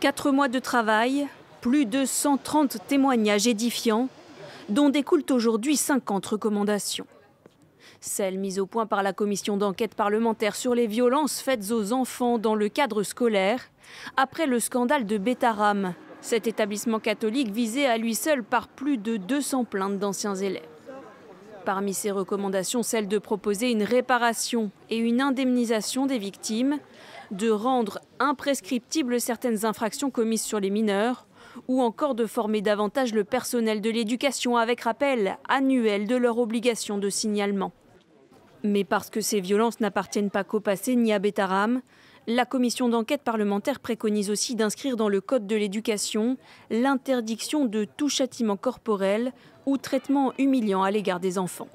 4 mois de travail, plus de 130 témoignages édifiants, dont découlent aujourd'hui 50 recommandations. Celles mises au point par la commission d'enquête parlementaire sur les violences faites aux enfants dans le cadre scolaire, après le scandale de Betaram, cet établissement catholique visé à lui seul par plus de 200 plaintes d'anciens élèves. Parmi ces recommandations, celle de proposer une réparation et une indemnisation des victimes, de rendre imprescriptibles certaines infractions commises sur les mineurs, ou encore de former davantage le personnel de l'éducation avec rappel annuel de leur obligation de signalement. Mais parce que ces violences n'appartiennent pas qu'au passé ni à Betaram, la commission d'enquête parlementaire préconise aussi d'inscrire dans le code de l'éducation l'interdiction de tout châtiment corporel ou traitement humiliant à l'égard des enfants.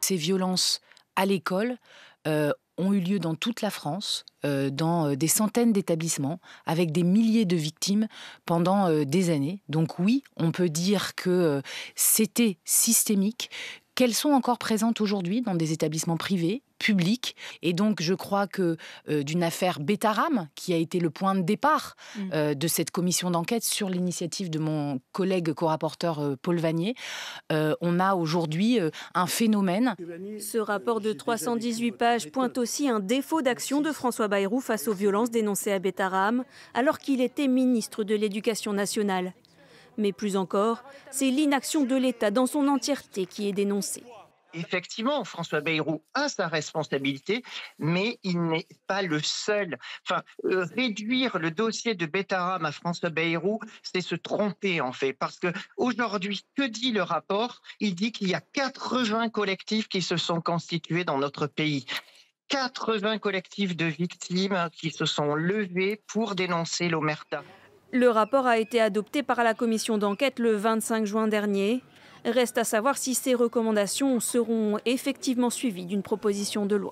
Ces violences à l'école ont eu lieu dans toute la France, dans des centaines d'établissements, avec des milliers de victimes pendant des années. Donc oui, on peut dire que c'était systémique, qu'elles sont encore présentes aujourd'hui dans des établissements privés, publics. Et donc je crois que d'une affaire Betaram, qui a été le point de départ de cette commission d'enquête sur l'initiative de mon collègue co-rapporteur Paul Vannier, on a aujourd'hui un phénomène. Ce rapport de 318 pages pointe aussi un défaut d'action de François Bayrou face aux violences dénoncées à Betaram, alors qu'il était ministre de l'Éducation nationale. Mais plus encore, c'est l'inaction de l'État dans son entièreté qui est dénoncée. Effectivement, François Bayrou a sa responsabilité, mais il n'est pas le seul. Réduire le dossier de Betaram à François Bayrou, c'est se tromper en fait. Parce qu'aujourd'hui, que dit le rapport? Il dit qu'il y a 80 collectifs qui se sont constitués dans notre pays. 80 collectifs de victimes qui se sont levés pour dénoncer l'omerta. Le rapport a été adopté par la commission d'enquête le 25 juin dernier. Reste à savoir si ces recommandations seront effectivement suivies d'une proposition de loi.